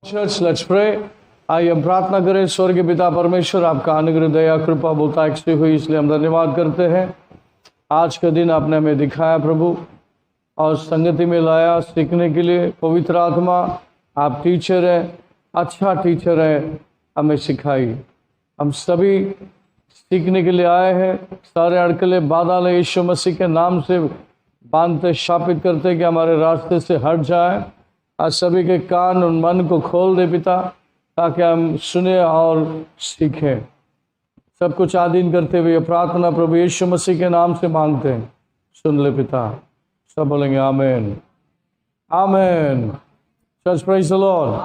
Church let's pray. आइए हम प्रार्थना करें। स्वर्गीय पिता परमेश्वर, आपका अनुग्रह दया कृपा बहुतायत से हुई, इसलिए हम धन्यवाद करते हैं। आज का दिन आपने हमें दिखाया प्रभु, और संगति में लाया सीखने के लिए। पवित्र आत्मा, आप टीचर है, अच्छा टीचर है, हमें सिखाई। हम सभी सीखने के लिए आए हैं। सारे अड़कले बादल यीशु मसीह के नाम से बांधते शापित करते कि हमारे रास्ते से हट जाए। आज सभी के कान और मन को खोल दे पिता, ताकि हम सुने और सीखें। सब कुछ आधीन करते हुए प्रार्थना प्रभु यीशु मसीह के नाम से मांगते हैं, सुन ले पिता। सब बोलेंगे आमीन आमीन। Church praise the Lord.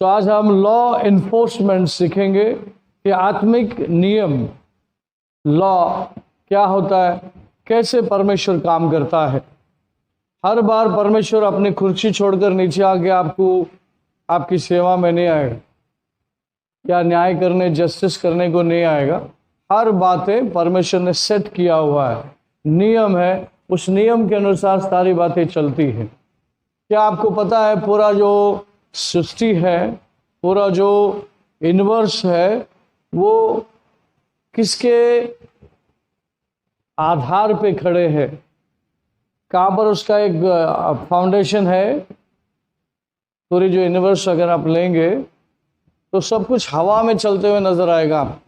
तो आज हम लॉ इन्फोर्समेंट सीखेंगे कि आत्मिक नियम, लॉ क्या होता है, कैसे परमेश्वर काम करता है। हर बार परमेश्वर अपनी कुर्सी छोड़कर नीचे आके आपकी सेवा में नहीं आएगा, या न्याय करने, जस्टिस करने को नहीं आएगा। हर बातें परमेश्वर ने सेट किया हुआ है, नियम है, उस नियम के अनुसार सारी बातें चलती हैं। क्या आपको पता है पूरा जो सृष्टि है, पूरा जो यूनिवर्स है, वो किसके आधार पे खड़े हैं? कहाँ पर उसका एक फाउंडेशन है? पूरी जो यूनिवर्स अगर आप लेंगे तो सब कुछ हवा में चलते हुए नजर आएगा आप।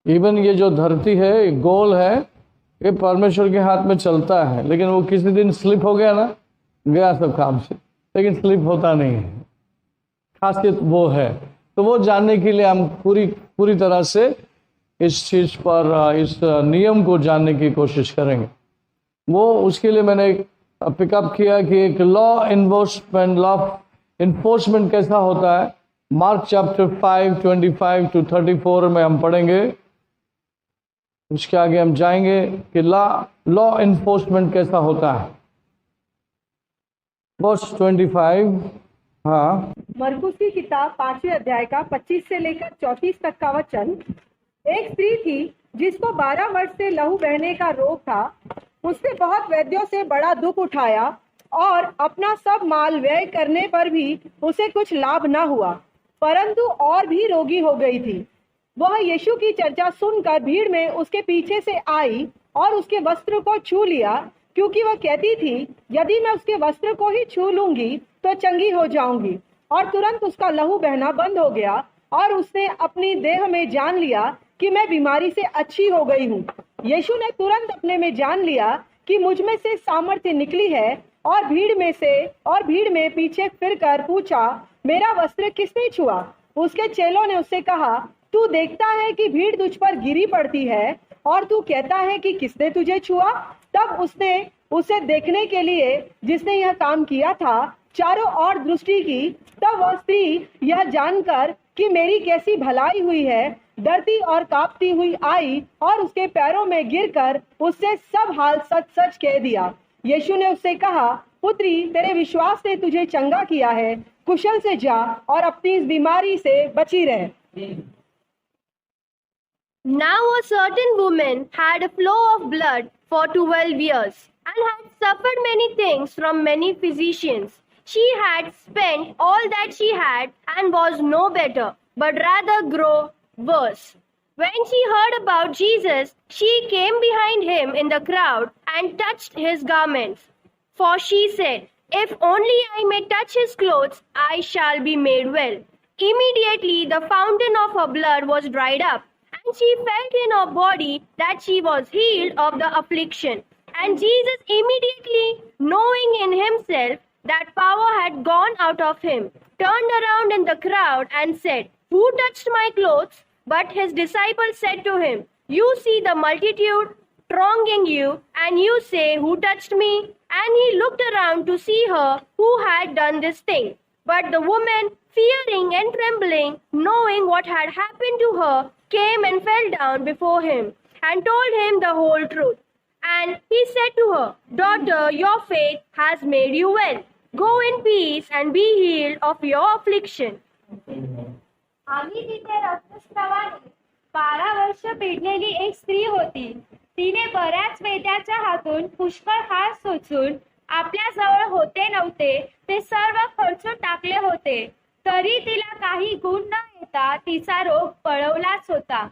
इवन ये जो धरती है, ये गोल है, ये परमेश्वर के हाथ में चलता है। लेकिन वो किसी दिन स्लिप हो गया ना, गया सब काम से, लेकिन स्लिप होता नहीं है। खासियत वो है। तो वो जानने के लिए हम पूरी तरह से इस चीज पर, इस नियम को जानने की कोशिश करेंगे। वो उसके लिए मैंने पिकअप किया कि एक लॉ इन्फोर्समेंट कैसा होता है। मार्क चैप्टर 5 25 to 34 में हम पढ़ेंगे। उसके आगे हम जाएंगे कि लॉ इन्फोर्समेंट कैसा होता है। वर्स 25। हाँ, मरकुस की किताब 5वें अध्याय का 25 से लेकर 34 तक का वचन। एक स्त्री थी जिसको 12 वर्ष से लहू बहने का रोग था। उसने बहुत वैद्यों से बड़ा दुख उठाया और अपना सब माल व्यय करने पर भी उसे कुछ लाभ न हुआ, परंतु और भी रोगी हो गई थी। वह यीशु की चर्चा सुनकर भीड़ में उसके पीछे से आई और उसके वस्त्र को छू लिया, क्योंकि वह कहती थी, यदि मैं उसके वस्त्र को ही छू लूंगी तो चंगी हो जाऊंगी। और तुरंत उसका लहू बहना बंद हो गया और उसने अपनी देह में जान लिया कि मैं बीमारी से अच्छी हो गई हूँ। यीशु ने तुरंत अपने में जान लिया कि मुझ में से सामर्थ्य निकली है, और भीड़ में पीछे फिरकर पूछा, मेरा वस्त्र किसने छुआ? उसके चेलों ने उससे कहा, तू देखता है कि भीड़ तुझ पर गिरी पड़ती है और तू कहता है कि किसने तुझे छुआ? तब उसने उसे देखने के लिए जिसने यह काम किया था चारों ओर दृष्टि की। तब वह स्त्री यह जानकर कि मेरी कैसी भलाई हुई है, डरती और कांपती हुई आई और उसके पैरों में गिरकर उससे सब हाल सच सच कह दिया। यीशु ने उससे कहा, पुत्री, तेरे विश्वास ने तुझे चंगा किया है, कुशल से जा और अपनी इस बीमारी से बची रह। Now a certain woman had a flow of blood for 12 years and had suffered many things from many physicians. She had spent all that she had and was no better, but rather grew worse. When she heard about Jesus, she came behind him in the crowd and touched his garments. For she said, if only I may touch his clothes, I shall be made well. Immediately the fountain of her blood was dried up, and she felt in her body that she was healed of the affliction. And Jesus, immediately knowing in himself that power had gone out of him, turned around in the crowd and said, who touched my clothes? But his disciples said to him, you see the multitude thronging you, and you say, who touched me? And he looked around to see her who had done this thing. But the woman, fearing and trembling, knowing what had happened to her, came and fell down before him and told him the whole truth. And he said to her, daughter, your faith has made you well. Go in peace and be healed of your affliction. आम्ही तिथे रक्तस्रावाने 12 वर्ष पिडलेली एक स्त्री होती. तिने बऱ्याच वेद्याच्या हातून पुष्कळ हात सोसून आपल्याजवळ होते नव्हते ते सर्व खर्चून टाकले होते. तरी तिला काही गुण न येता तिचा रोग पळवलाच होता.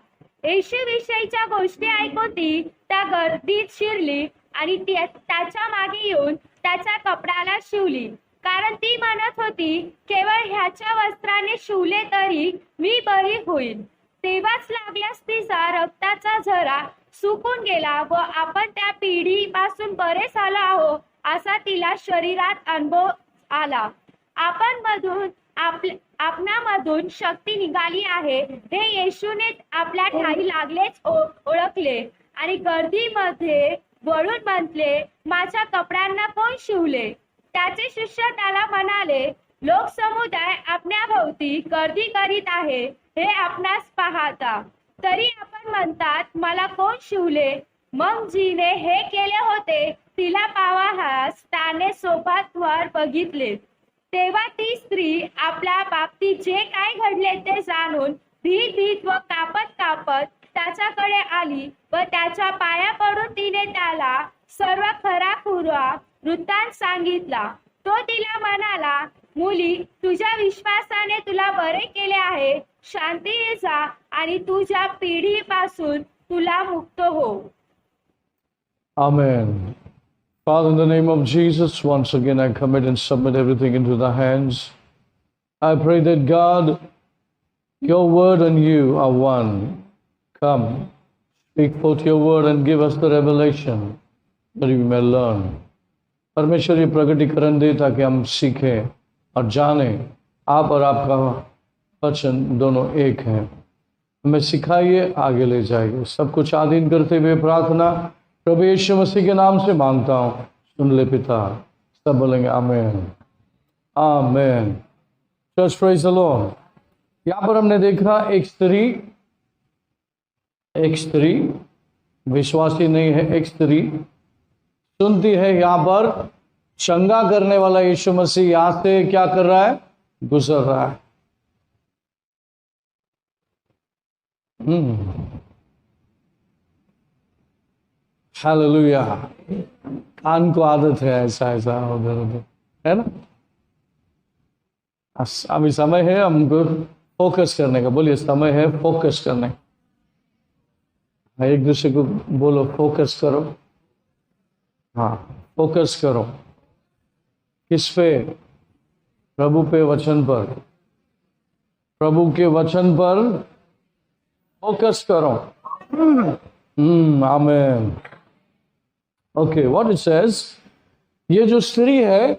येशूविषयीच्या गोष्टी ऐकून ती त्या गर्दीत शिरली आणि त्याच्या मागे येऊन त्याच्या कपड्याला शिवली, कारण ती म्हणत होती, केवळ ह्याच्या वस्त्राने शिवले तरी मी बरी होईल. तेव्हाच लागल्यास तिचा रक्ताचा झरा सुकून गेला व आपण त्या पिढीपासून बरे झालो आहोत असा तिला शरीरात अनुभव आला. आपणामधून शक्ती निघाली आहे हे येशूने आपल्या ठाई लागलेच ओळखले आणि गर्दीमध्ये वळून म्हटले, माझ्या कपड्यांना कोण शिवले? त्याचे शिष्य त्याला म्हणाले, लोकसमुदाय आपण्याभोवती गर्दी करीत आहे हे आपणास पाहता, तरी आपण म्हणतात, मला कोण शिवले? मग जिने हे केले होते तिला पावाहास त्याने सोपाद्वार बघितले. तेव्हा ती स्त्री आपल्या बाबतीत जे काय घडले ते जाणून भीत व कापत त्याच्याकडे आली व त्याच्या पाया पडून तिने त्याला सर्व खराखुरा वृत्तांत सांगितला. तो तिला म्हणाला, मुली, तुझ्या विश्वासाने तुला बरे केले आहे. शांतीने जा आणि तुझ्या पिढीपासून तुला मुक्त हो. Amen. Father, in the name of Jesus, once again I commit and submit everything into thy hands. I pray that God, your word and you are one. Come, speak forth your word and give us the revelation that we may learn. परमेश्वर ये प्रकटीकरण दे ताकि हम सीखें और जानें आप और आपका वचन दोनों एक हैं. हमें सिखाइए, आगे ले जाइए. सब कुछ आधीन करते हुए प्रार्थना प्रभु यीशु मसीह के नाम से मांगता हूँ, सुन ले पिता. सब बोलेंगे amen, amen. Church praise the lord. यहाँ पर हमने देखा एक स्त्री विश्वासी नहीं है, एक स्त्री सुनती है. यहाँ पर चंगा करने वाला यीशु मसीह यहाँ से क्या कर रहा है? गुजर रहा है. हालेलुया. कान को आदत है ऐसा उधर उधर, है ना. अभी समय है हमको फोकस करने का. बोलिए, समय है फोकस करने का. एक दूसरे को बोलो, फोकस करो. हाँ, फोकस करो. किस पे? प्रभु पे, वचन पर. प्रभु के वचन पर फोकस करो. Amen. Okay, what it says. ये जो स्त्री है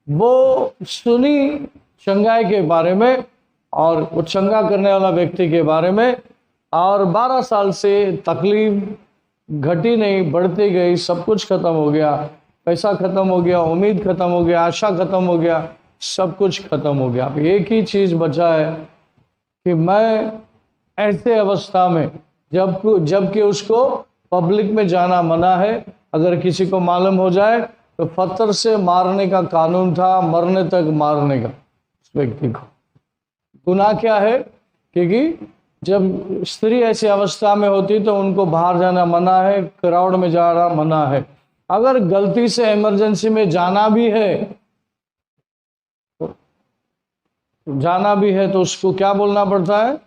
वो सुनी चंगाई के बारे में और वो चंगा करने वाला व्यक्ति के बारे में, और 12 साल से तकलीफ घटी नहीं, बढ़ती गई. सब कुछ खत्म हो गया. पैसा खत्म हो गया, उम्मीद खत्म हो गया, आशा खत्म हो गया, सब कुछ खत्म हो गया. अब एक ही चीज बचा है कि मैं ऐसे अवस्था में जबकि उसको पब्लिक में जाना मना है. अगर किसी को मालूम हो जाए तो पत्थर से मारने का कानून था, मरने तक मारने का उस व्यक्ति को. गुनाह क्या है? क्योंकि जब स्त्री ऐसी अवस्था में होती तो उनको बाहर जाना मना है, क्राउड में जाना मना है. अगर गलती से इमरजेंसी में जाना भी है तो उसको क्या बोलना पड़ता है?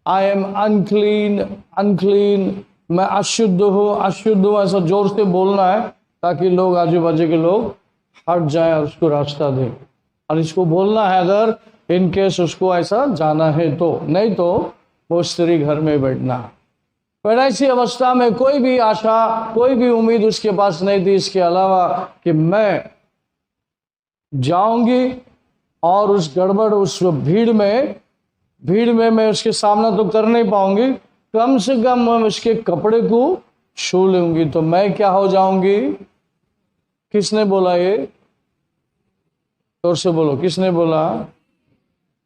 आई एम अनक्लीन, मैं अशुद्ध हूँ, ऐसा जोर से बोलना है ताकि लोग, आजू बाजू के लोग हट जाए और उसको रास्ता दें. और इसको बोलना है अगर इन केस उसको ऐसा जाना है तो, नहीं तो वो स्त्री घर में बैठना. पर ऐसी अवस्था में कोई भी आशा, कोई भी उम्मीद उसके पास नहीं थी इसके अलावा कि मैं जाऊंगी और उस गड़बड़, उस भीड़ में मैं उसके सामना तो कर नहीं पाऊंगी, कम से कम मैं उसके कपड़े को छू लूंगी तो मैं क्या हो जाऊंगी. किसने बोला ये? जोर से बोलो, किसने बोला?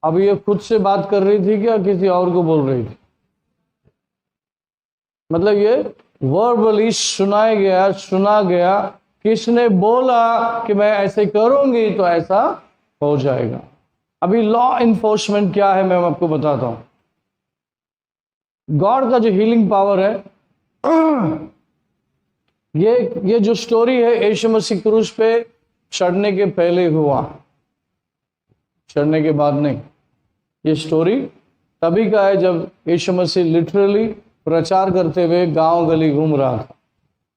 अब ये खुद से बात कर रही थी क्या किसी और को बोल रही थी? मतलब ये वर्बली सुना गया. किसने बोला कि मैं ऐसे करूंगी तो ऐसा हो जाएगा. अभी लॉ इन्फोर्समेंट क्या है मैं आपको बताता हूं. गॉड का जो हीलिंग पावर है, ये जो स्टोरी है यीशु मसीह क्रूस पे चढ़ने के पहले हुआ, चढ़ने के बाद नहीं। ये स्टोरी तभी का है जब यीशु मसीह लिटरली प्रचार करते हुए गांव गली घूम रहा था,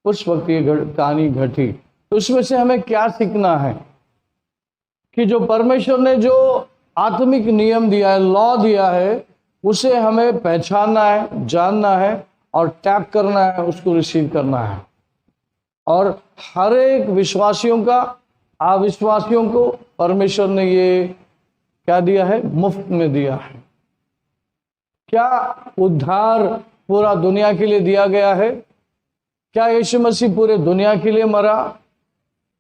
उस वक्त ये कहानी घटी। तो उसमें से हमें क्या सीखना है कि जो परमेश्वर ने जो आत्मिक नियम दिया है, लॉ दिया है, उसे हमें पहचानना है, जानना है और टैप करना है, उसको रिसीव करना है। और हर एक विश्वासियों का, अविश्वासियों को परमेश्वर ने ये क्या दिया है? मुफ्त में दिया है। क्या उद्धार पूरा दुनिया के लिए दिया गया है? क्या यीशु मसीह पूरे दुनिया के लिए मरा?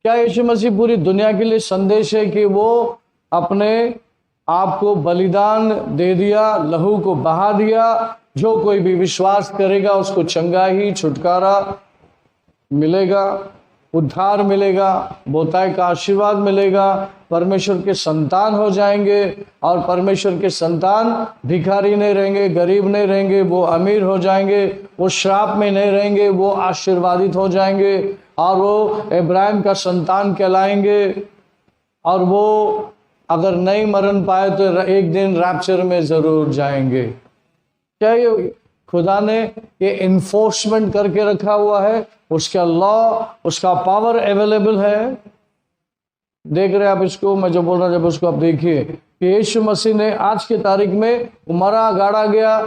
क्या यीशु मसीह पूरी दुनिया के लिए संदेश है कि वो अपने आप को बलिदान दे दिया, लहू को बहा दिया, जो कोई भी विश्वास करेगा उसको चंगाई, छुटकारा मिलेगा, उद्धार मिलेगा, बहुताय का आशीर्वाद मिलेगा, परमेश्वर के संतान हो जाएंगे। और परमेश्वर के संतान भिखारी नहीं रहेंगे, गरीब नहीं रहेंगे, वो अमीर हो जाएंगे, वो श्राप में नहीं रहेंगे, वो आशीर्वादित हो जाएंगे और वो इब्राहिम का संतान कहलाएंगे। और वो अगर नहीं मरन पाए तो एक दिन रैप्चर में जरूर जाएंगे। क्या ये खुदा ने ये इन्फोर्समेंट करके रखा हुआ है? उसका लॉ, उसका पावर अवेलेबल है। देख रहे आप इसको, मैं जो बोल रहा जब उसको आप देखिए कि यीशु मसीह ने आज की तारीख में मरा, गाड़ा गया,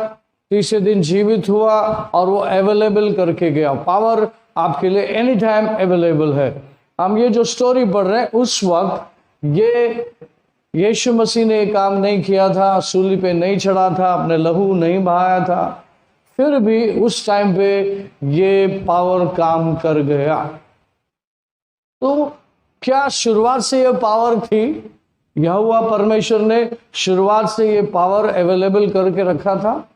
तीसरे दिन जीवित हुआ और वो अवेलेबल करके गया। पावर आपके लिए एनी टाइम अवेलेबल है। हम ये जो स्टोरी पढ़ रहे हैं, उस वक्त ये यीशु मसीह ने काम नहीं किया था, सूली पे नहीं चढ़ा था, अपने लहू नहीं बहाया था, फिर भी उस टाइम पे ये पावर काम कर गया। तो क्या शुरुआत से ये पावर थी? यहोवा परमेश्वर ने शुरुआत से ये पावर अवेलेबल करके रखा था?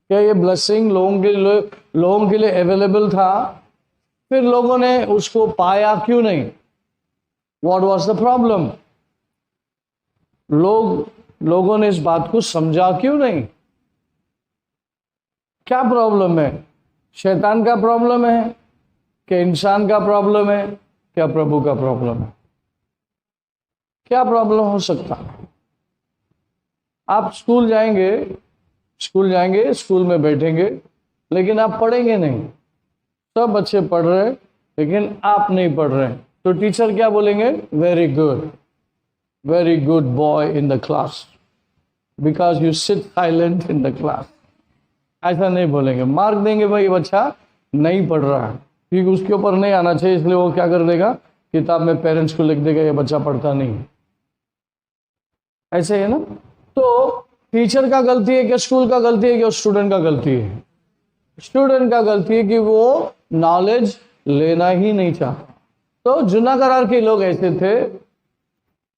क्या ये ब्लेसिंग लोगों के लिए अवेलेबल था? फिर लोगों ने उसको पाया क्यों नहीं? What was the problem? लोगों ने इस बात को समझा क्यों नहीं? क्या प्रॉब्लम है? शैतान का प्रॉब्लम है? क्या इंसान का प्रॉब्लम है? क्या प्रभु का प्रॉब्लम है? क्या प्रॉब्लम हो सकता है? आप स्कूल जाएंगे, स्कूल में बैठेंगे, लेकिन आप पढ़ेंगे नहीं। सब बच्चे पढ़ रहे हैं लेकिन आप नहीं पढ़ रहे हैं, तो टीचर क्या बोलेंगे? Very good boy in the class, because you sit silent in the class. ऐसा नहीं बोलेंगे, मार्क देंगे भाई बच्चा नहीं पढ़ रहा है, क्योंकि उसके ऊपर नहीं आना चाहिए, इसलिए वो क्या कर देगा? किताब में पेरेंट्स को लिख देगा ये बच्चा पढ़ता नहीं। ऐसे है ना? तो टीचर का गलती है कि स्कूल का गलती है कि स्टूडेंट का गलती है? स्टूडेंट का गलती है कि वो नॉलेज लेना ही नहीं चाहता। तो जुना करार के लोग ऐसे थे,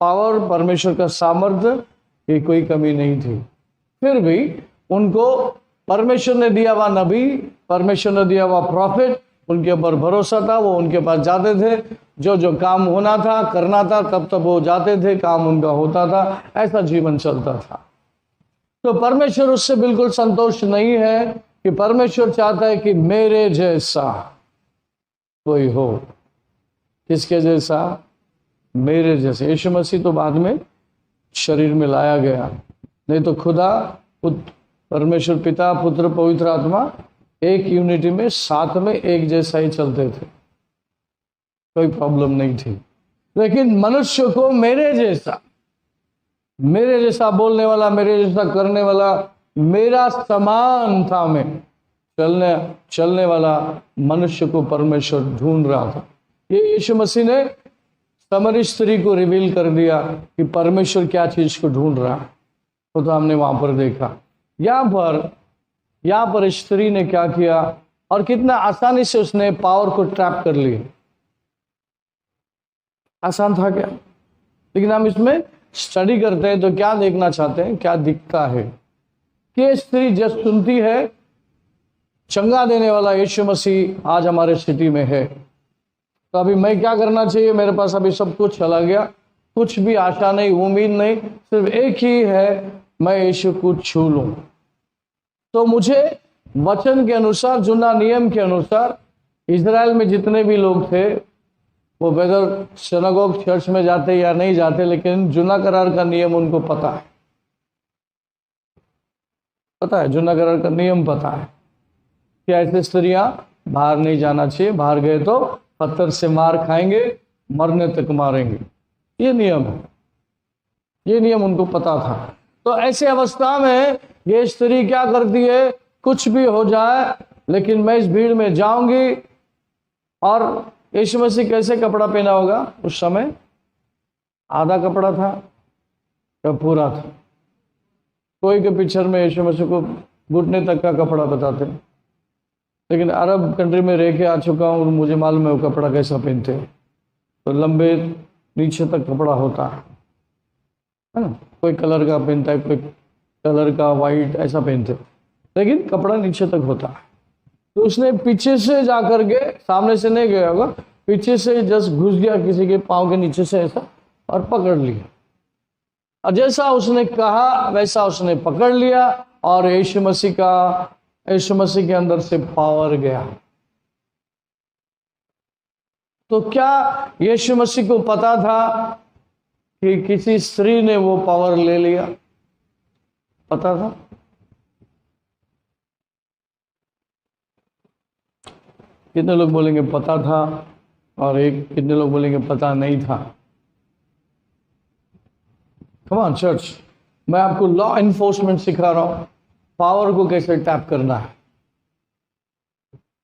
पावर, परमेश्वर का सामर्थ्य की कोई कमी नहीं थी, फिर भी उनको परमेश्वर ने दिया हुआ नबी, परमेश्वर ने दिया हुआ प्रॉफिट, उनके ऊपर भरोसा था। वो उनके पास जाते थे, जो काम होना था, करना था, तब तब वो जाते थे, काम उनका होता था, ऐसा जीवन चलता था। तो परमेश्वर उससे बिल्कुल संतुष्ट नहीं है कि परमेश्वर चाहता है कि मेरे जैसा कोई हो। किसके जैसा? मेरे जैसे। यीशु मसीह तो बाद में शरीर में लाया गया, नहीं तो खुदा, परमेश्वर पिता, पुत्र, पवित्र आत्मा एक यूनिटी में, साथ में एक जैसा ही चलते थे, कोई प्रॉब्लम नहीं थी। लेकिन मनुष्य को मेरे जैसा बोलने वाला, मेरे जैसा करने वाला, मेरा समान था में चलने वाला मनुष्य को परमेश्वर ढूंढ रहा था। ये यीशु मसीह ने समरी स्त्री को रिवील कर दिया कि परमेश्वर क्या चीज को ढूंढ रहा है। तो हमने वहां पर देखा। यहाँ पर स्त्री ने क्या किया और कितना आसानी से उसने पावर को ट्रैप कर लिया। आसान था क्या? लेकिन हम इसमें स्टडी करते हैं तो क्या देखना चाहते हैं, क्या दिखता है कि स्त्री जब सुनती है चंगा देने वाला यीशु मसीह आज हमारे सिटी में है, तो अभी मैं क्या करना चाहिए? मेरे पास अभी सब कुछ चला गया, कुछ भी आशा नहीं, उम्मीद नहीं, सिर्फ एक ही है, मैं यीशु को छू लूं। तो मुझे वचन के अनुसार, जुना नियम के अनुसार, इजराइल में जितने भी लोग थे वो वेदर सिनेगोग चर्च में जाते या नहीं जाते, लेकिन जुना करार का नियम उनको पता है, जुना करार का नियम पता है कि ऐसे स्त्रियां बाहर नहीं जाना चाहिए, बाहर गए तो पत्थर से मार खाएंगे, मरने तक मारेंगे, ये नियम है, ये नियम उनको पता था। तो ऐसे अवस्था में ये स्त्री क्या करती है, कुछ भी हो जाए लेकिन मैं इस भीड़ में जाऊंगी। और यीशु मसीह कैसे कपड़ा पहना होगा उस समय? आधा कपड़ा था या पूरा था? कोई के पिक्चर में यीशु मसीह को घुटने तक का कपड़ा बताते हैं, लेकिन अरब कंट्री में रह के आ चुका हूँ, मुझे मालूम है वो कपड़ा कैसा पहनते हैं। तो लंबे नीचे तक कपड़ा होता है ना, कोई कलर का पहनता है, कोई कलर का वाइट ऐसा पहनते, लेकिन कपड़ा नीचे तक होता है। तो उसने पीछे से जाकर के, सामने से नहीं गया होगा, पीछे से जस्ट घुस गया किसी के पाँव के नीचे से ऐसा और पकड़ लिया, और जैसा उसने कहा वैसा उसने पकड़ लिया, और यीशु मसीह के अंदर से पावर गया। तो क्या यीशु मसीह को पता था कि किसी स्त्री ने वो पावर ले लिया? पता था? कितने लोग बोलेंगे पता था, और कितने लोग बोलेंगे पता नहीं था? कम ऑन चर्च, मैं आपको लॉ इन्फोर्समेंट सिखा रहा हूं, पावर को कैसे टैप करना है।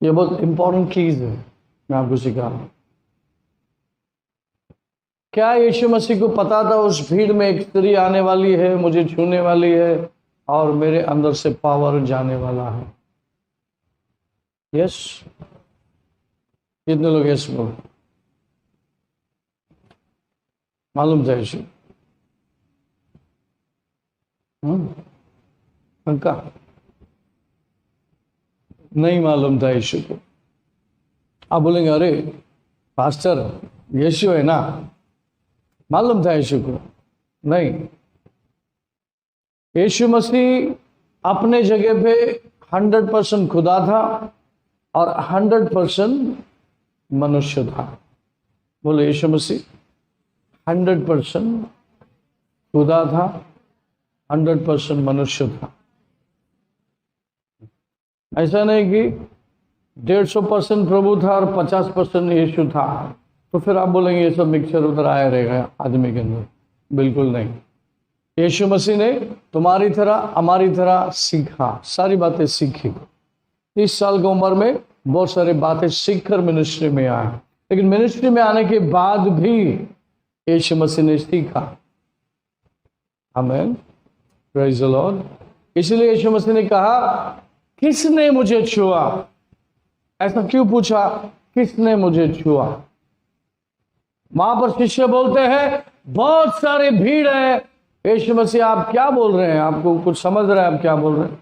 ये बहुत इंपॉर्टेंट चीज है, मैं आपको सिखा रहा हूं। क्या यीशु मसीह को पता था उस भीड़ में एक स्त्री आने वाली है, मुझे छूने वाली है, और मेरे अंदर से पावर जाने वाला है? यस? कितने लोग यस बोल? मालूम था यीशु? पक्का नहीं मालूम था यीशु को? आप बोलेंगे अरे पास्टर यीशु है ना, मालूम था यीशु को? नहीं, यीशु मसीह अपने जगह पे 100% खुदा था और 100% मनुष्य था। बोले यीशु मसीह 100% खुदा था, 100% मनुष्य था। ऐसा नहीं कि 150% प्रभु था और 50% यीशु था, तो फिर आप बोलेंगे ये सब मिक्सचर उधर आया रहेगा आदमी के अंदर। बिल्कुल नहीं। यीशु मसीह ने तुम्हारी तरह हमारी तरह सीखा, सारी बातें सीखी। 30 साल की उम्र में बहुत सारी बातें सीखकर मिनिस्ट्री में आया, लेकिन मिनिस्ट्री में आने के बाद भी यीशु मसीह ने सीखा। आमीन, प्रेज द लॉर्ड। इसलिए यीशु मसीह ने कहा किसने मुझे छुआ? ऐसा क्यों पूछा, किसने मुझे छुआ? वहां पर शिष्य बोलते हैं बहुत सारे भीड़ है। यीशु मसीह आप क्या बोल रहे हैं? आपको कुछ समझ रहे हैं आप क्या बोल रहे हैं?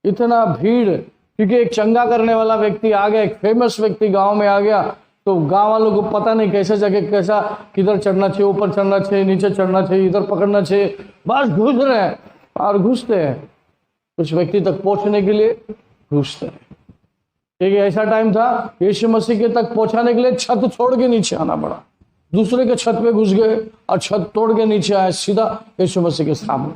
इतना भीड़, क्योंकि एक चंगा करने वाला व्यक्ति आ गया, एक फेमस व्यक्ति गांव में आ गया, तो गांव वालों को पता नहीं कैसे जगह कैसा किधर चढ़ना चाहिए, ऊपर चढ़ना चाहिए, नीचे चढ़ना चाहिए, इधर पकड़ना चाहिए, बस घुस रहे हैं और घुसते हैं। कुछ व्यक्ति तक पहुंचने के लिए घुसते हैं। एक ऐसा टाइम था यीशु मसीह के तक पहुंचाने के लिए छत छोड़ के नीचे आना पड़ा। दूसरे के छत पे घुस गए और छत तोड़ के नीचे आए सीधा यीशु मसीह के सामने।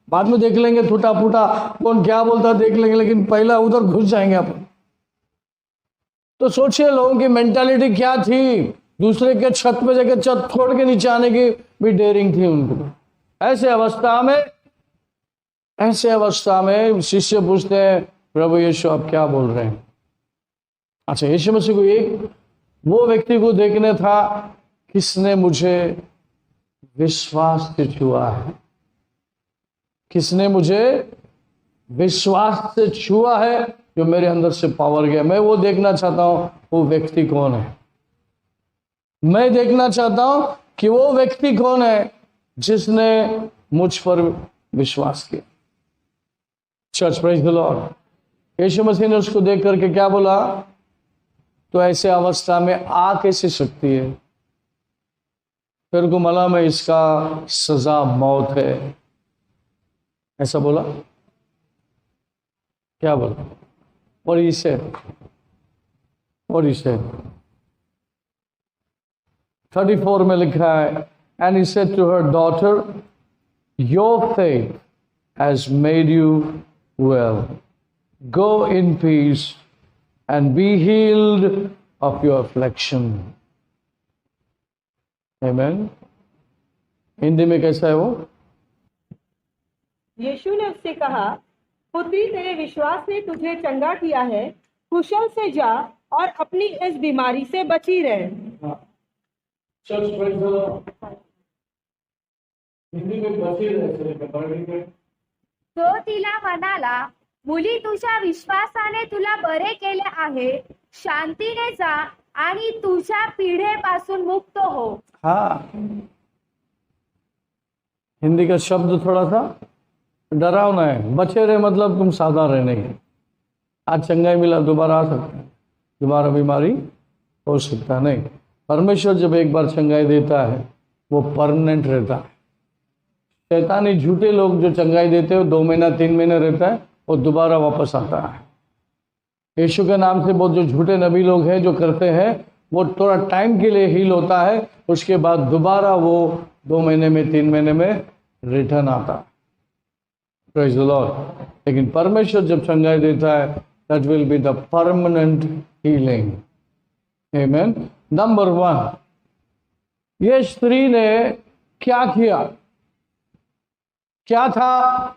बाद में देख लेंगे टूटा फूटा कौन क्या बोलता देख लेंगे, लेकिन पहला उधर घुस जाएंगे अपन। तो सोचिए लोगों की मेंटालिटी क्या थी। दूसरे के छत पे जाकर छत तोड़ के नीचे आने की भी डेयरिंग थी उनको। ऐसे अवस्था में शिष्य पूछते हैं प्रभु यीशु आप क्या बोल रहे हैं? अच्छा, यीशु मसीह को एक वो व्यक्ति को देखने था किसने मुझे विश्वास से छुआ है, किसने मुझे विश्वास से छुआ है, जो मेरे अंदर से पावर गया। मैं वो देखना चाहता हूं वो व्यक्ति कौन है। मैं देखना चाहता हूं कि वो व्यक्ति कौन है जिसने मुझ पर विश्वास किया। Church, praise the lord. Yeshu Masih ने उसको देख करके क्या बोला? तो ऐसे अवस्था में आ कैसे सकती है? फिर को मालूम है इसका सजा मौत है, ऐसा बोला। क्या बोला? और इसे 34 में लिखा है, and he said to her, daughter, your faith has made you well. Go in peace and be healed of your affliction. Amen. Hindi में कैसा है वो? यीशु ने उससे कहा, पुत्री, तेरे विश्वास ने तुझे चंगा किया है, कुशल से जा और अपनी इस बीमारी से बची रहे। हिंदी में बची रहे। तो तिला म्हणाला, मुली, तुझ्या विश्वासाने तुला बरे केले आहे, शांतीने जा आणि तुझ्या पीडेपासून मुक्त हो. हाँ, हिंदी का शब्द थोड़ा सा डरावना है। बचे रहे मतलब तुम सादा रहे नहीं। आज चंगाई मिला, दोबारा आ सकता है, दोबारा बीमारी हो सकता नहीं। परमेश्वर जब एक बार चंगाई देता है वो परमानेंट रहता है। शैतानी झूठे लोग जो चंगाई देते हो 2 महीना 3 महीने रहता है, वो दोबारा वापस आता है। यीशु के नाम से बहुत जो झूठे नबी लोग हैं जो करते हैं, वो थोड़ा टाइम के लिए हील होता है, उसके बाद दोबारा वो 2 महीने में 3 महीने में रिटर्न आता है। Praise the Lord. लेकिन परमेश्वर जब चंगाई देता है, that will be the permanent healing. Amen. Number 1, ये स्त्री ने क्या किया, क्या था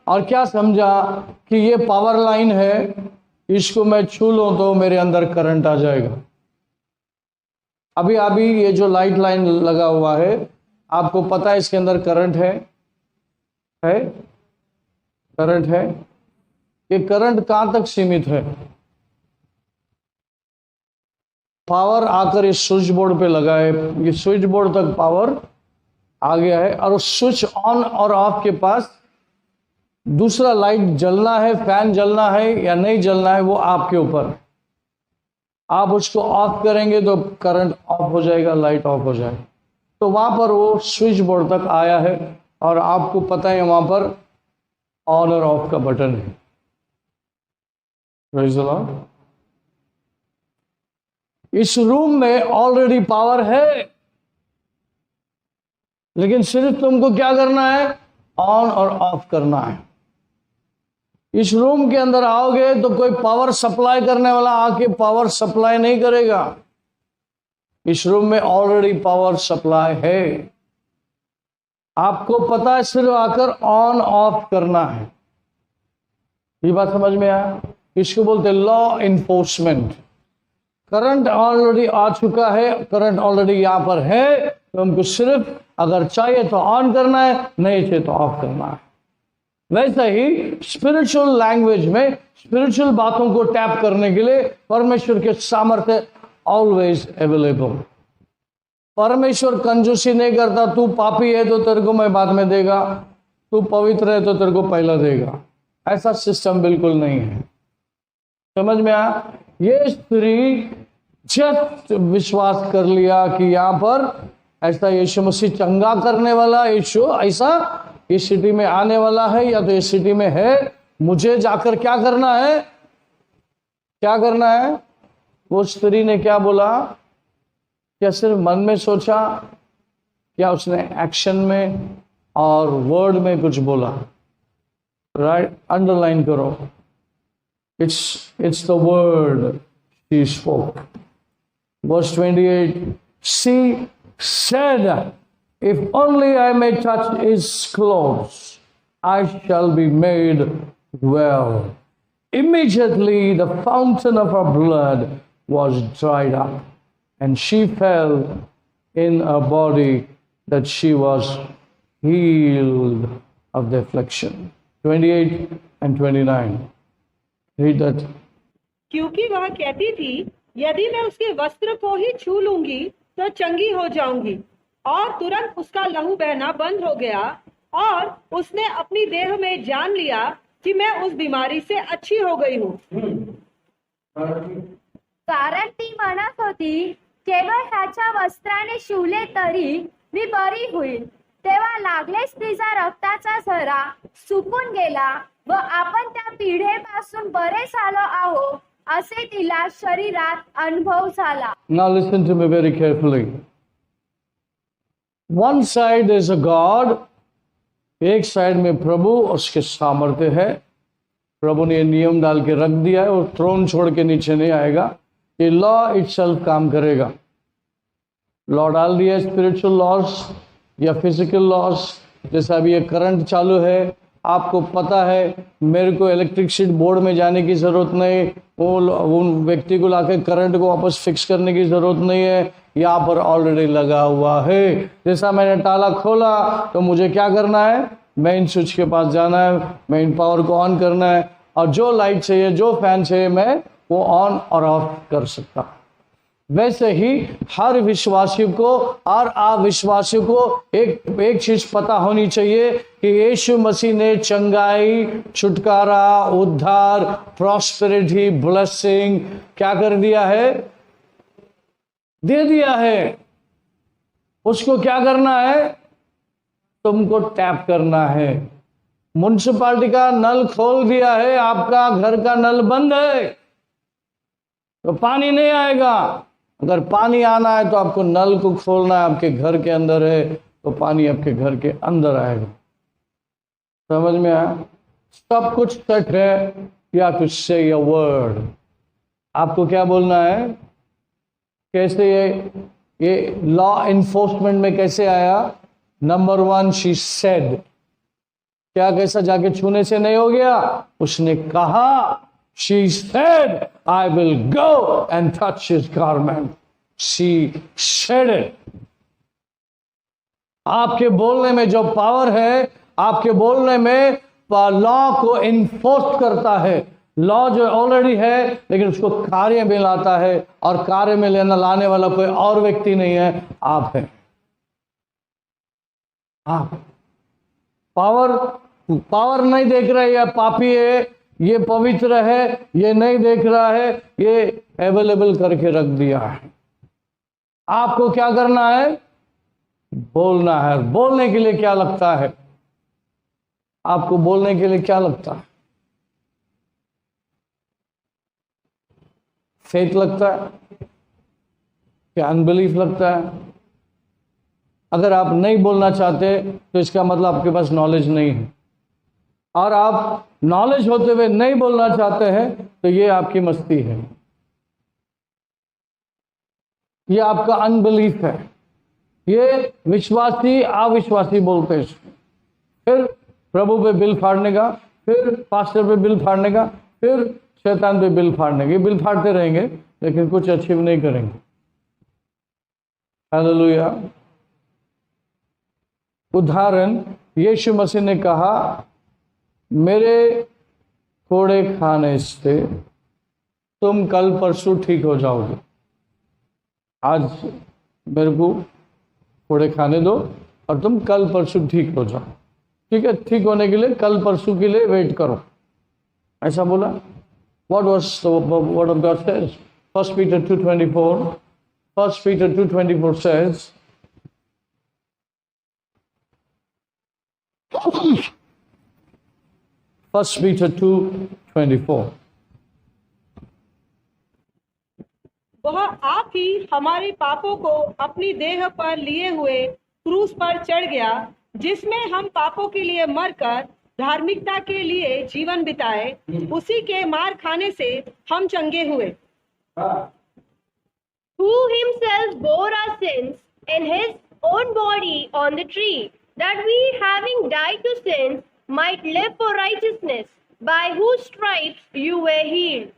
और क्या समझा कि ये पावर लाइन है, इसको मैं छू लूं तो मेरे अंदर करंट आ जाएगा। अभी अभी ये जो लाइट लाइन लगा हुआ है, आपको पता है इसके अंदर करंट है? करंट है। ये करंट कहां तक सीमित है? पावर आकर इस स्विच बोर्ड पे लगा है, ये स्विच बोर्ड तक पावर आ गया है, और उस स्विच ऑन और ऑफ के पास दूसरा लाइट जलना है, फैन जलना है या नहीं जलना है, वो आपके ऊपर। आप उसको ऑफ करेंगे तो करंट ऑफ हो जाएगा, लाइट ऑफ हो जाएगी। तो वहां पर वो स्विच बोर्ड तक आया है और आपको पता है वहां पर ऑन और ऑफ का बटन है। Praise the Lord. इस रूम में ऑलरेडी पावर है, लेकिन सिर्फ तुमको क्या करना है? ऑन और ऑफ करना है। इस रूम के अंदर आओगे तो कोई पावर सप्लाई करने वाला आके पावर सप्लाई नहीं करेगा। इस रूम में ऑलरेडी पावर सप्लाई है, आपको पता है सिर्फ आकर ऑन ऑफ करना है। ये बात समझ में आया? इसको बोलते लॉ इन्फोर्समेंट। करंट ऑलरेडी आ चुका है, करंट ऑलरेडी यहां पर है, तो हमको सिर्फ अगर चाहिए तो ऑन करना है, नहीं चाहिए तो ऑफ करना है। वैसा ही स्पिरिचुअल लैंग्वेज में स्पिरिचुअल बातों को टैप करने के लिए परमेश्वर के सामर्थ्य ऑलवेज अवेलेबल। परमेश्वर कंजूसी नहीं करता, तू पापी है तो तेरे को मैं बाद में देगा, तू पवित्र है तो तेरे को पहला देगा। ऐसा सिस्टम बिल्कुल नहीं है। समझ में आया? ये स्त्री जस्ट विश्वास कर लिया कि यहां पर ऐसा यीशु मसीह चंगा करने वाला, यीशु ऐसा इस सिटी में आने वाला है या तो इस सिटी में है, मुझे जाकर क्या करना है? क्या करना है? वो स्त्री ने क्या बोला? क्या सिर्फ मन में सोचा? क्या उसने एक्शन में और वर्ड में कुछ बोला? राइट, अंडरलाइन करो। It's the word she spoke. Verse 28, she said, if only I may touch his clothes, I shall be made well. Immediately the fountain of her blood was dried up, and she fell in her body that she was healed of the affliction. 28 and 29. Read that. क्योंकि वह कहती थी, यदि मैं उसके वस्त्र को ही छू लूंगी तो चंगी हो जाऊंगी, और तुरंत उसका लहू बहना बंद हो गया, और उसने अपनी देह में जान लिया कि मैं उस बीमारी से अच्छी हो गई हूँ। कारण ती म्हणत होती, केवळ ह्याच्या वस्त्राने शिवले तरी मी बरी होईल. तेव्हा लागलेच तिचा रक्ताचा झरा सुकून गेला व आपण त्या पीडेपासून बरे झालो आहो असे तिला शरीरात अनुभव झाला. Now listen to me very carefully. One side is a God, एक साइड में प्रभु उसके सामर्थ्य है। प्रभु ने ये नियम डाल के रख दिया है और थ्रोन छोड़ के नीचे नहीं आएगा, ये लॉ इटसेल्फ काम करेगा। लॉ डाल दिया, स्पिरिचुअल लॉस या फिजिकल लॉस। जैसा अभी ये करंट चालू है, आपको पता है मेरे को इलेक्ट्रिसिटी बोर्ड में जाने की ज़रूरत नहीं, उन व्यक्ति को लाके करंट को वापस फिक्स करने की ज़रूरत नहीं है, यहाँ पर ऑलरेडी लगा हुआ है। जैसा मैंने ताला खोला तो मुझे क्या करना है, मेन स्विच के पास जाना है, मेन पावर को ऑन करना है, और जो लाइट चाहिए, जो फैन चाहिए, मैं वो ऑन और ऑफ कर सकता हूँ। वैसे ही हर विश्वासी को और अविश्वासी को एक चीज पता होनी चाहिए कि यीशु मसीह ने चंगाई, छुटकारा, उद्धार, प्रॉस्पेरिटी, ब्लेसिंग क्या कर दिया है, दे दिया है। उसको क्या करना है, तुमको टैप करना है। म्युनिसिपालिटी का नल खोल दिया है, आपका घर का नल बंद है तो पानी नहीं आएगा। अगर पानी आना है तो आपको नल को खोलना है, आपके घर के अंदर है तो पानी आपके घर के अंदर आएगा। समझ में आया? सब कुछ सेट है, या टू से अ वर्ड, आपको क्या बोलना है। कैसे ये लॉ इन्फोर्समेंट में कैसे आया? नंबर 1 शी सेड, क्या कैसा जाके छूने से नहीं हो गया, उसने कहा। She said, I will go and touch his garment. She said it. आपके बोलने में जो पावर है, आपके बोलने में लॉ को इन्फोर्स करता है। लॉ जो ऑलरेडी है, लेकिन उसको कार्य में लाता है, और कार्य में लाने वाला कोई और व्यक्ति नहीं है, आप हैं। आप पावर नहीं देख रहे, या पापी है, ये पवित्र है, ये नहीं देख रहा है, ये अवेलेबल करके रख दिया है। आपको क्या करना है, बोलना है। बोलने के लिए क्या लगता है, आपको बोलने के लिए क्या लगता है, फेथ लगता है क्या अनबिलीफ लगता है? अगर आप नहीं बोलना चाहते तो इसका मतलब आपके पास नॉलेज नहीं है, और आप नॉलेज होते हुए नहीं बोलना चाहते हैं तो ये आपकी मस्ती है, ये आपका अनबिलीफ है। ये विश्वासी अविश्वासी बोलते हैं। फिर प्रभु पे बिल फाड़ने का, फिर पास्टर पे बिल फाड़ने का, फिर शैतान पे बिल फाड़ने का। बिल फाड़ते रहेंगे लेकिन कुछ अचीव नहीं करेंगे। हालेलुया। उदाहरण, यीशु मसीह ने कहा, मेरे कोड़े खाने से तुम कल परसों ठीक हो जाओगे। आज मेरे को कोड़े खाने दो और तुम कल परसों ठीक हो जाओ। ठीक है, ठीक होने के लिए कल परसों के लिए वेट करो, ऐसा बोला। What was the word of God says? 1 Peter 2:24. 1 Peter 2:24 says, First Peter 2:24. वह आप ही हमारे पापों को अपनी देह पर लिए हुए क्रूस पर चढ़ गया, जिसमें हम पापों के लिए मरकर धार्मिकता के लिए जीवन बिताए। उसी के मार खाने से हम चंगे हुए। Who himself bore our sins in his own body on the tree, that we, having died to sins, might live for righteousness, by whose stripes you were healed.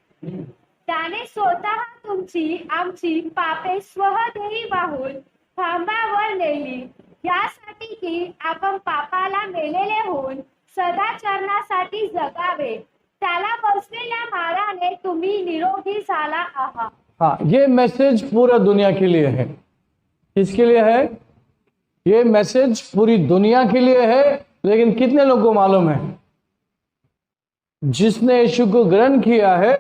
त्याने स्वतः तुमची आमची पापे स्वदेही वाहून खांबावर नेली, यासाठी की आपण पापाला मेलेले होऊन सदाचरणासाठी जगावे। त्याला बसलेल्या माराने तुम्ही निरोगी झाला आहात। हाँ, ये मैसेज पूरा दुनिया के लिए है। किसके लिए है? ये मैसेज पूरी दुनिया के लिए है, लेकिन कितने लोगों को मालूम है? जिसने यीशु को ग्रहण किया है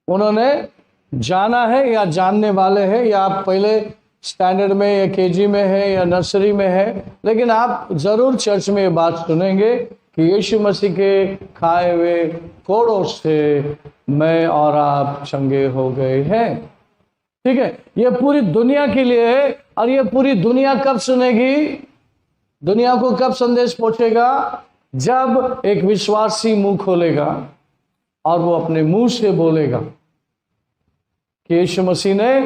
उन्होंने जाना है, या जानने वाले हैं, या आप पहले स्टैंडर्ड में या केजी में है या नर्सरी में है, लेकिन आप जरूर चर्च में ये बात सुनेंगे कि यीशु मसीह के खाए हुए कोड़ों से मैं और आप चंगे हो गए हैं। ठीक है, ये पूरी दुनिया के लिए है। और ये पूरी दुनिया कब सुनेगी? दुनिया को कब संदेश पहुंचेगा? जब एक विश्वासी मुंह खोलेगा और वो अपने मुंह से बोलेगा कि यीशु मसीह ने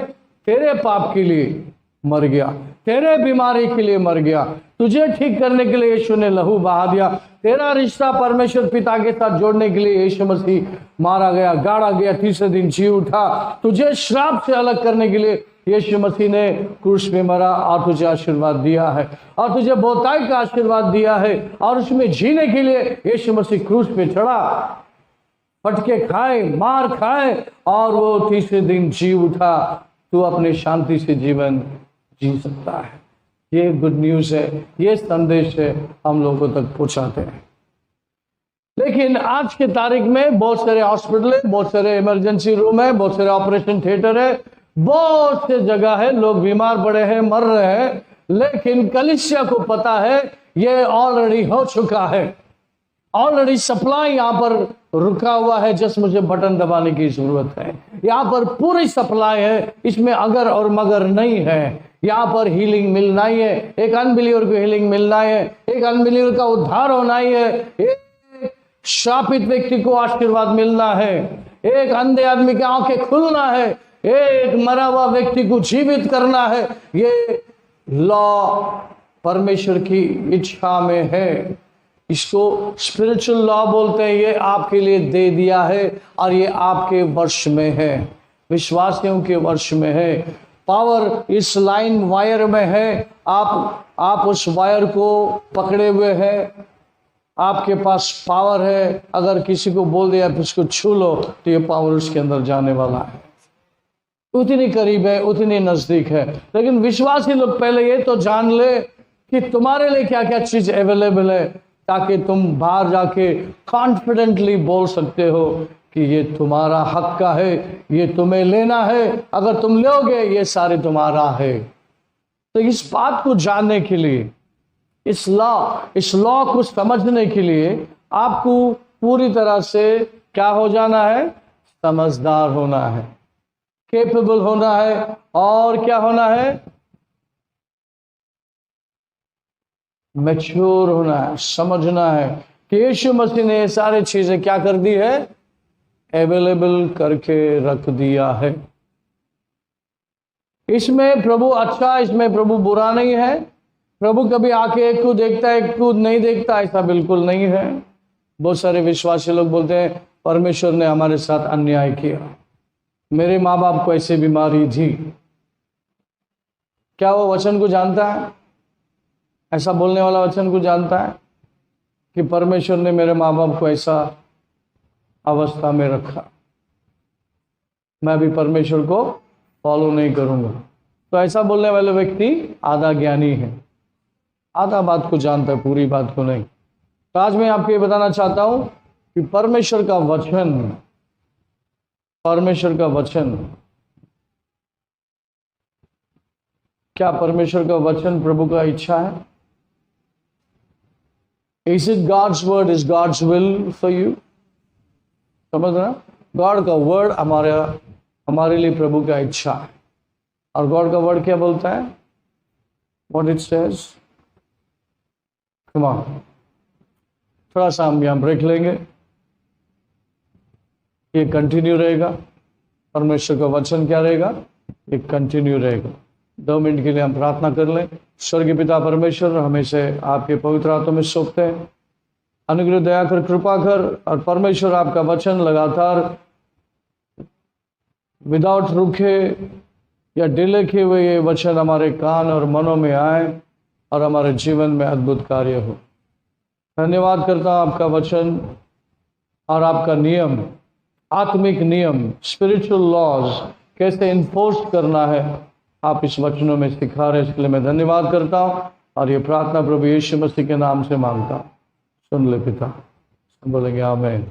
तेरे पाप के लिए मर गया, तेरे बीमारी के लिए मर गया, तुझे ठीक करने के लिए यीशु ने लहू बहा दिया, तेरा रिश्ता परमेश्वर पिता के साथ जोड़ने के लिए यीशु मसीह मारा गया, गाड़ा गया, तीसरे दिन जी उठा, तुझे श्राप से अलग करने के लिए यीशु मसीह ने क्रूस पे मरा और तुझे आशीर्वाद दिया है, और तुझे बहुतायत का आशीर्वाद दिया है, और उसमें जीने के लिए यीशु मसीह क्रूस पे चढ़ा, फटके खाए, मार खाए, और वो तीसरे दिन जी उठा। तू अपने शांति से जीवन जी सकता है। ये गुड न्यूज है, ये संदेश है, हम लोगों तक पहुंचाते हैं। लेकिन आज के तारीख में बहुत सारे हॉस्पिटल है, बहुत सारे इमरजेंसी रूम है, बहुत सारे ऑपरेशन थिएटर है, बहुत से जगह है, लोग बीमार पड़े हैं, मर रहे हैं, लेकिन कलीसिया को पता है ये ऑलरेडी हो चुका है, ऑलरेडी सप्लाई यहाँ पर रुका हुआ है, जस्ट मुझे बटन दबाने की जरूरत है। यहाँ पर पूरी सप्लाई है, इसमें अगर और मगर नहीं है। यहाँ पर हीलिंग मिलना ही है, एक अनबिलीवर को हीलिंग मिलना है, एक अनबिलीवर का उद्धार होना ही है, एक शापित व्यक्ति को आशीर्वाद मिलना है, एक अंधे आदमी की आंखें खुलना है, एक मरा हुआ व्यक्ति को जीवित करना है। ये लॉ परमेश्वर की इच्छा में है, इसको स्पिरिचुअल लॉ बोलते हैं। ये आपके लिए दे दिया है और ये आपके वश में है, विश्वासियों के वश में है। पावर इस लाइन वायर में है, आप उस वायर को पकड़े हुए हैं, आपके पास पावर है। अगर किसी को बोल दिया फिर उसको छू लो तो ये पावर उसके अंदर जाने वाला है, उतनी करीब है, उतनी नजदीक है। लेकिन विश्वासी लोग पहले ये तो जान ले कि तुम्हारे लिए क्या क्या चीज अवेलेबल है, ताकि तुम बाहर जाके कॉन्फिडेंटली बोल सकते हो कि ये तुम्हारा हक का है, ये तुम्हें लेना है, अगर तुम लोगे ये सारे तुम्हारा है। तो इस बात को जानने के लिए, इस लॉ को समझने के लिए आपको पूरी तरह से क्या हो जाना है? समझदार होना है, कैपेबल होना है, और क्या होना है? मैच्योर होना है, समझना है कि यीशु मसीह ने ये सारी चीजें क्या कर दी है? अवेलेबल करके रख दिया है। इसमें प्रभु अच्छा, इसमें प्रभु बुरा नहीं है। प्रभु कभी आके एक को देखता है, एक को नहीं देखता, ऐसा बिल्कुल नहीं है। बहुत सारे विश्वासी लोग बोलते हैं परमेश्वर ने हमारे साथ अन्याय किया, मेरे माँ बाप को ऐसी बीमारी थी। क्या वो वचन को जानता है? ऐसा बोलने वाला वचन को जानता है कि परमेश्वर ने मेरे माँ बाप को ऐसा अवस्था में रखा, मैं भी परमेश्वर को फॉलो नहीं करूंगा? तो ऐसा बोलने वाले व्यक्ति आधा ज्ञानी है, आधा बात को जानता है, पूरी बात को नहीं। तो आज मैं आपको ये बताना चाहता हूं कि परमेश्वर का वचन क्या परमेश्वर का वचन प्रभु का इच्छा है? Is it God's word? Is God's will for you? समझ रहे? गॉड का वर्ड हमारे लिए प्रभु का इच्छा है। और गॉड का वर्ड क्या बोलता है? What it says? Come on. थोड़ा सा हम यहाँ ब्रेक लेंगे, ये कंटिन्यू रहेगा। परमेश्वर का वचन क्या रहेगा? ये कंटिन्यू रहेगा। 2 मिनट के लिए हम प्रार्थना कर लें। स्वर्गीय पिता परमेश्वर, हमें से आपके पवित्र हाथों में सौंपते हैं। अनुग्रह, दया कर, कृपा कर, और परमेश्वर आपका वचन लगातार विदाउट रुके या डिले किए हुए ये वचन हमारे कान और मनों में आए और हमारे जीवन में अद्भुत कार्य हो। धन्यवाद करता हूँ आपका वचन और आपका नियम, आत्मिक नियम, स्पिरिचुअल लॉज कैसे इन्फोर्स करना है, आप इस वचनों में सिखा रहे, इसके लिए मैं धन्यवाद करता हूँ। और ये प्रार्थना प्रभु यीशु मसीह के नाम से मांगता हूँ, सुन ले पिता। बोलेंगे आमीन।